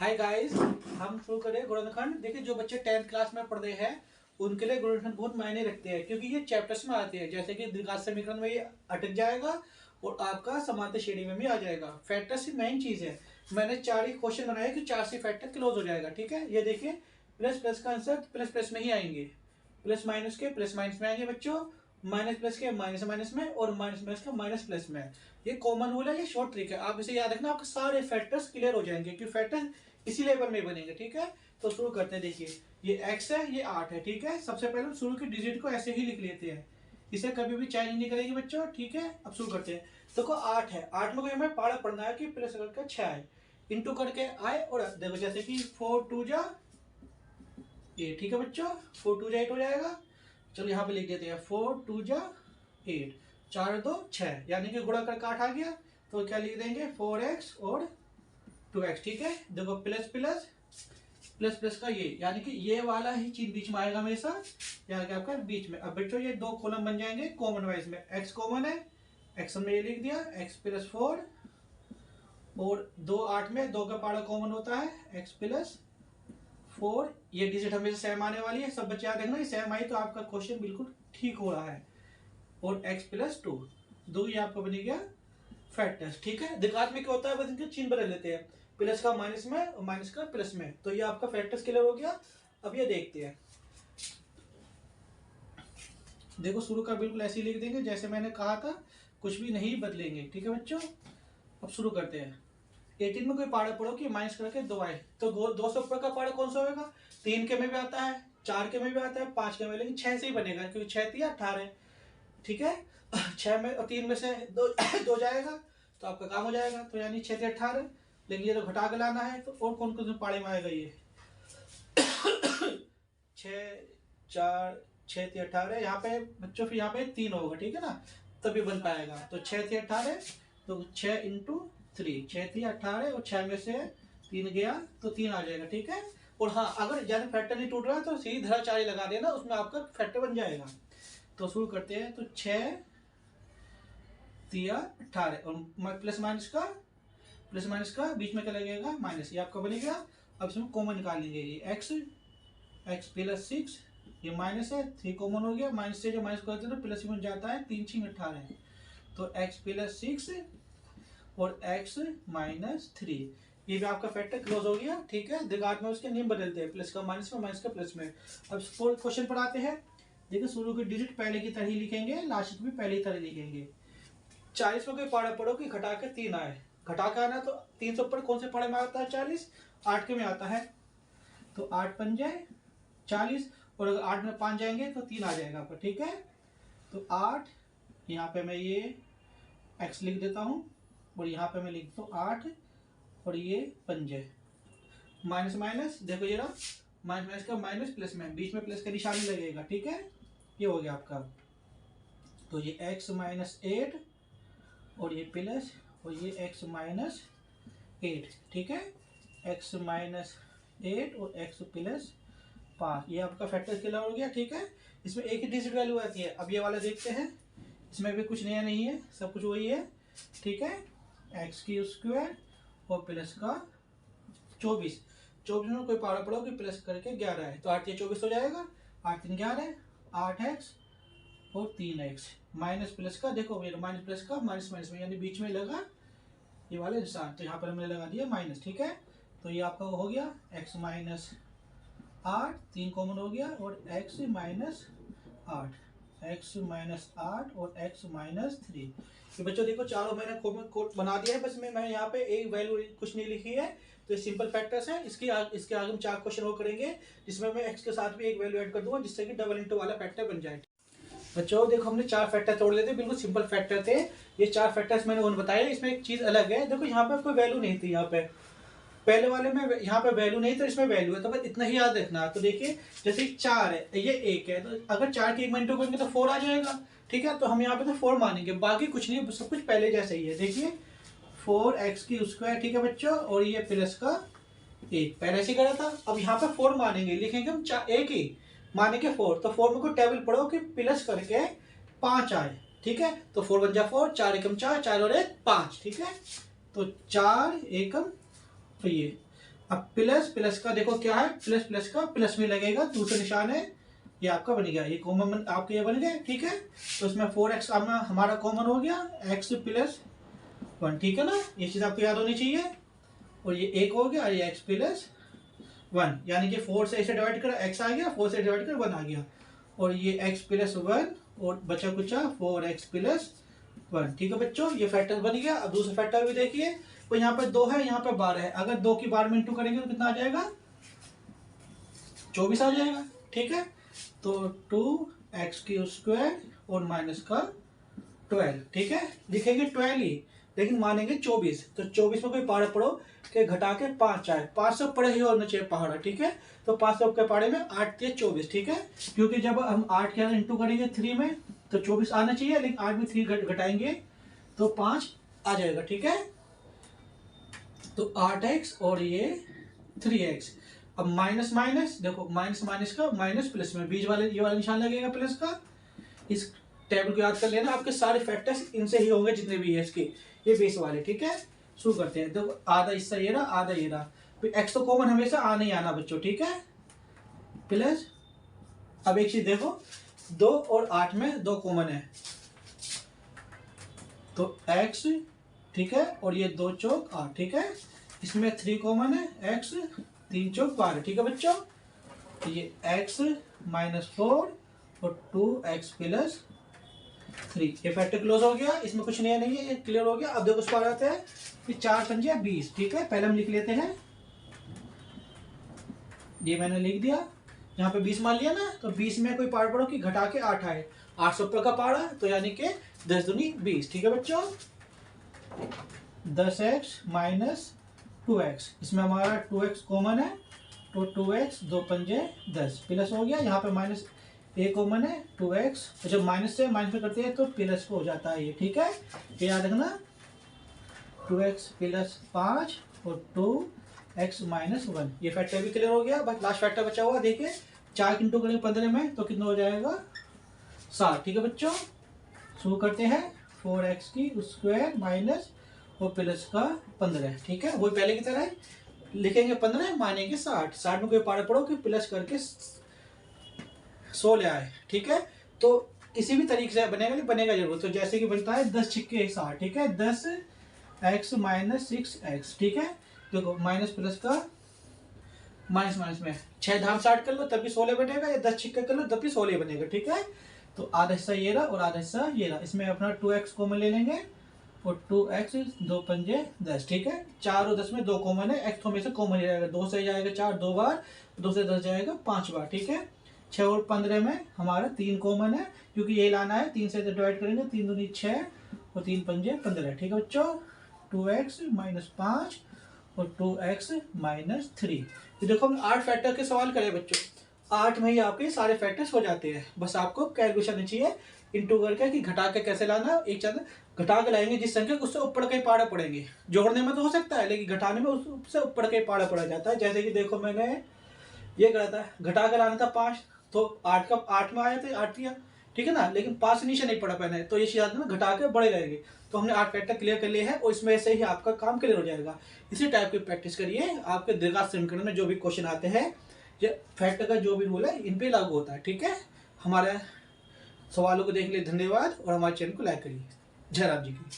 Hi guys, हम शुरू करें गुणनखंड। देखिए, जो बच्चे 10th क्लास में पढ़ रहे हैं उनके लिए गुणनखंड बहुत मायने रखते हैं, क्योंकि ये चैप्टर्स में आते हैं। जैसे कि द्विघात समीकरण में ये अटक जाएगा और आपका समांतर श्रेणी में भी आ जाएगा। फैक्टर्स ही मेन चीज है। मैंने 4 ही क्वेश्चन बनाए कि 4 से फैक्टर क्लोज हो जाएगा। ठीक है, ये देखिए, प्लस प्लस का आंसर प्लस प्लस में ही आएंगे, प्लस माइनस के प्लस माइनस में आएंगे बच्चों, माइनस प्लस के माइनस माइनस में, और माइनस माइनस के माइनस प्लस में। ये कॉमन रूल है, ये शॉर्ट ट्रिक है, आप इसे याद रखना, आपके सारे फैक्टर्स क्लियर हो जाएंगे, क्योंकि फैक्टर इसी लेवल में बनेंगे। ठीक है, तो शुरू करते हैं। देखिए, ये x है, ये 8 है। ठीक है, सबसे पहले हम शुरू की डिजिट को ऐसे ही लिख लेते हैं, इसे कभी भी चेंज नहीं करेंगे बच्चों। ठीक है, अब शुरू करते हैं। देखो 8 है, 8 में कोई हमें पारा पढ़ना है कि प्लस करके 6 आए, इंटू करके आए, और देखो जैसे कि 4 2 जा 8। ठीक है बच्चों, 4 2 जा 8 हो जाएगा। चलो यहाँ पे लिख देते हैं 4 2 जा 8, 4 2 6, यानी कि गुणा करके 8 आ गया। तो क्या लिख देंगे 4x और 2x। ठीक है, देखो प्लस प्लस प्लस प्लस का ये, यानी कि ये वाला ही चीज बीच में आएगा हमेशा, यानी कि आपका बीच में। अब बच्चों ये 2 कॉलम बन जाएंगे कॉमन वाइज में। x कॉमन है, x में ये लिख दिया, x प्लस 4, और 2 8 में 2 का पारा कॉमन होता है, x प्लस 4। ये डिजिट हमेशा सेम आने वाली है, सब बच्चे याद रखना, ये सेम आई तो आपका क्वेश्चन बिल्कुल ठीक हो रहा है। और x प्लस 2, दो ये आपका बन गया फैक्टर्स। ठीक है, द्विघात में क्या होता है, बस इनके चिन्ह बदल लेते हैं, प्लस का माइनस में और माइनस का प्लस में। तो ये आपका फैक्टर्स क्लियर हो गया। अब ये देखते हैं, देखो शुरू का बिल्कुल ऐसे ही लिख देंगे जैसे मैंने कहा था, कुछ भी नहीं बदलेंगे। ठीक है बच्चों, अब शुरू करते हैं। 18 में कोई पारा पढ़ो कि माइनस करके 2 आए, तो 2 से ऊपर का पारा कौन सा होगा? 3 के में भी आता है, 4 के में भी आता है, 5 के में, लेकिन 6 से ही बनेगा, क्योंकि 6 3 18। ठीक है, 6 में और 3 में से 2 जाएगा तो आपका काम हो जाएगा। तो यानी 6 से 18, लेकिन ये तो घटा के लाना है, तो और कौन कौन से पाड़े में आएगा ये 6 4 6 से 18, यहाँ पे बच्चों फिर यहाँ पे 3 होगा। ठीक है ना, तभी बन पाएगा। तो 6 से 18, तो 6 इंटू 3, 6 से 18, और 6 में से 3 गया तो 3 आ जाएगा। ठीक है, और हाँ, अगर ज्यादा फैक्टर नहीं टूट रहा है तो सीधी धरा 4 लगा देना, उसमें आपका फैक्टर बन जाएगा। तो शुरू करते हैं। तो 6 3 18, और प्लस माइनस का बीच में क्या लगेगा माइनस, ये आपका बनेगा। अब इसमें कॉमन निकाल लेंगे, ये x प्लस 6, ये माइनस है, 3 कॉमन हो गया, माइनस से जो माइनस करते हैं तो प्लस में जाता है, 3 6 18। तो x प्लस 6 और x माइनस 3, ये भी आपका फैक्टर क्लोज हो गया। ठीक है, द्विघात में उसके नियम बदलते हैं, प्लस का माइनस में, माइनस का प्लस में। अब क्वेश्चन पर आते हैं। देखिए, शुरू की डिजिट पहले की तरह ही लिखेंगे, लास्ट की भी पहले की तरह लिखेंगे। 40 में कोई पारा पढ़ो कि घटा के 3 आए, घटा के आना, तो 3 से ऊपर कौन से पारे में आता है 40, 8 के में आता है। तो 8 5 40, और अगर 8 में 5 जाएंगे तो 3 आ जाएगा आपका। ठीक है, तो 8, यहाँ पे मैं ये x लिख देता हूँ, और यहाँ पे मैं लिखता हूँ 8, और ये 5, माइनस माइनस, देखो ये रहा माइनस माइनस का माइनस प्लस में, बीच में प्लस का निशान लगेगा। ठीक है, ये हो गया आपका। तो ये x माइनस 8, और ये प्लस, और ये x माइनस 8। ठीक है, x माइनस 8 और x प्लस 5, ये आपका फैक्टर क्लियर हो गया। ठीक है, इसमें एक ही डिजिट वैल्यू आती है। अब ये वाला देखते हैं, इसमें भी कुछ नया नहीं है, सब कुछ वही है। ठीक है, एक्स की स्क्वायर और प्लस का 24, 24 में कोई पारा पड़ो कि प्लस करके 11 है, तो 8 या 24 हो जाएगा, 8 3 11, 8x और 3x, माइनस प्लस का, देखो ये माइनस प्लस का माइनस माइनस में, यानी बीच में लगा ये वाले निशान, तो यहाँ पर हमने लगा दिया माइनस। ठीक है, तो ये आपका हो गया x माइनस 8, 3 कॉमन हो गया, और x माइनस 8, x माइनस 8 और x माइनस 3। तो बच्चों देखो, चारों मैंने कोड बना दिया है, बस मैं यहाँ पे एक वैल्यू कुछ नहीं लिखी है। तो ये सिंपल फैक्टर्स है, इसके आगे हम 4 क्वेश्चन और करेंगे, जिसमें मैं x के साथ भी एक वैल्यू ऐड कर दूंगा, जिससे कि डबल इंटू वाला फैक्टर बन जाए। बच्चों देखो, हमने 4 फैक्टर तोड़ लेते, बिल्कुल सिंपल फैक्टर थे ये 4 फैक्टर्स मैंने उन बताए। इसमें एक चीज अलग है, देखो यहाँ पे कोई वैल्यू नहीं थी, यहाँ पे पहले वाले में यहाँ पे वैल्यू नहीं, तो इसमें वैल्यू है, तो बस इतना ही याद रखना। तो देखिए, जैसे 4 है, ये 1 है, तो अगर 4 के 1 मिनट करेंगे तो 4 आ जाएगा। ठीक है, तो हम यहाँ पे तो 4 मानेंगे, बाकी कुछ नहीं, सब कुछ पहले जैसे ही है। देखिए 4x की स्क्वायर, ठीक है बच्चों, और ये प्लस का 1 पहले ऐसे करा था। अब यहाँ पे 4 मानेंगे, लिखेंगे हम 1 ही मानेंगे 4, तो 4 में कोई टेबल पढ़ो कि प्लस करके 5 आए। ठीक है, तो 4 बन जा 4, 4 एकम 4, 4 और 1 5। ठीक है, तो 4 एकम, तो ये अब प्लस प्लस का देखो क्या है, प्लस प्लस का प्लस में लगेगा, दूसरा निशान है, ये आपका बन गया, ये कॉमन आपके ये बन गए, ठीक है। तो इसमें 4x हमारा कॉमन हो गया, x प्लस 1, ठीक है ना, ये चीज़ आपको याद होनी चाहिए। और ये एक हो गया और ये x प्लस 1, यानी कि 4 से इसे डिवाइड कर x आ गया, 4 से डिवाइड कर 1 आ गया, और ये x प्लस 1 और बचा कुचा 4x प्लस 1, ठीक है बच्चों, ये फैक्टर बन गया। अब दूसरा फैक्टर भी देखिए, तो यहाँ पे 2 है, यहाँ पे 12 है, अगर 2 की 12 में इंटू करेंगे तो कितना आ जाएगा, 24 आ जाएगा, ठीक है। तो 2x² और माइनस का 12, ठीक है, लिखेंगे 12 ही, लेकिन मानेंगे 24। तो 24 में कोई पहाड़ा पढ़ो कि घटा के 5 आए, 500 पढ़े ही होना चाहिए पहाड़ा, ठीक है। तो 500 के पहाड़े में 8 के 24, ठीक है, क्योंकि जब हम 8 के इंटू करेंगे 3 में तो 24 आना चाहिए, लेकिन 8 में 3 घटाएंगे तो 5 आ जाएगा, ठीक है। तो 8x और ये 3x। अब माइनस माइनस देखो, माइनस माइनस का माइनस प्लस में बीच वाले ये वाला निशान लगेगा प्लस का। इस टेबल को याद कर लेना, आपके सारे फैक्टर्स इनसे ही होंगे जितने भी है इसके, ये बेस वाले, ठीक है। शुरू करते हैं, देखो आधा हिस्सा ये रहा, आधा ये रहा, फिर x तो कॉमन हमेशा आना ही आना बच्चों, ठीक है, प्लस। अब एक चीज देखो, 2 और 8 में 2 कॉमन है, तो x, ठीक है, और ये 2 चौक 8, ठीक है, इसमें 3 कॉमन है, x 3 चौक 12, ठीक है बच्चों। तो ये x -4 और 2x प्लस 3, ये फैक्टर क्लोज हो गया, इसमें कुछ नया नहीं है, ये क्लियर हो गया। अब देखो उसको आ जाते हैं कि 4 पंजे 20, ठीक है, पहले हम लिख लेते हैं, ये मैंने लिख दिया, यहाँ पे 20 मान लिया ना, तो 20 में कोई पार्ट पढ़ो कि घटा के 8 आए, 800 रुपये का पाड़ा, तो यानी कि 10 दूनी 20, ठीक है बच्चों। 10x माइनस 2x, इसमें हमारा 2x कॉमन है, तो 2x 2 पंजे 10 प्लस हो गया, यहाँ पे माइनस ए कॉमन है 2x, तो जब माइनस से माइनस में करते हैं तो प्लस हो जाता है ये, ठीक है, ये याद रखना। 2x प्लस 5 और 2x माइनस 1, ये फैक्टर भी क्लियर हो गया। बस लास्ट फैक्टर बचा हुआ, देखिए 4 इंटू करेंगे 15 में तो कितना हो जाएगा 7, ठीक है बच्चों। शुरू करते हैं, 4x² माइनस और प्लस का 15, ठीक है, वो पहले की तरह लिखेंगे 15 मानेंगे 60, 60 में कोई पारा पढ़ो कि प्लस करके 16 आए, ठीक है। तो किसी भी तरीके से बनेगा, नहीं बनेगा जरूर, तो जैसे कि बनता है 10 छिक्के 60, ठीक है, 10x माइनस 6x, ठीक है, देखो माइनस प्लस का माइनस माइनस में 6 धाम 60 कर लो तब भी 16 बनेगा, या 10 छिक्के कर लो तब भी 16 बनेगा, ठीक है। तो आधा हिस्सा ये रहा और आधा हिस्सा ये रहा, इसमें अपना 2x कॉमन ले लेंगे और 2x 2 पंजे 10, ठीक है, 4 और 10 में 2 कॉमन है, x तो हमेशा कॉमन ही रहेगा, 2 से जाएगा 4 2 बार, 2 से 10 जाएगा 5 बार, ठीक है। 6 और 15 में हमारा 3 कॉमन है, क्योंकि ये लाना है, 3 से डिवाइड करेंगे, 3 दूनी 6 और 3 पंजे 15, ठीक है बच्चों। 2x माइनस 5 और 2x माइनस 3। तो देखो हम 8 फैक्टर के सवाल करें बच्चों, 8 में ही आपके सारे फैक्टर्स हो जाते हैं, बस आपको कैलकुलेशन आनी चाहिए इंटू करके कि घटा के कैसे लाना, एक साथ घटा के लाएंगे जिस संख्या उससे ऊपर के पाड़ा पड़ेंगे, जोड़ने में तो हो सकता है लेकिन घटाने में उससे ऊपर के पाड़ा पड़ा जाता है। जैसे कि देखो मैंने ये करा था, घटा के लाना था 5, तो 8 का 8 में आया तो 8 दिया, ठीक है ना, लेकिन 5 से नीचे नहीं पड़ा मैंने, तो ये चीज़ ना घटा के बड़े रहेंगे। तो हमने 8 फैक्टर क्लियर कर लिए हैं और इसमें से ही आपका काम क्लियर हो जाएगा। इसी टाइप की प्रैक्टिस करिए, आपके द्विघात समीकरण में जो भी क्वेश्चन आते हैं, ये फैक्टर का जो भी रूल है इन पे लागू होता है, ठीक है। हमारे सवालों को देखने के लिए धन्यवाद और हमारे चैनल को लाइक करिए। जय राम जी की।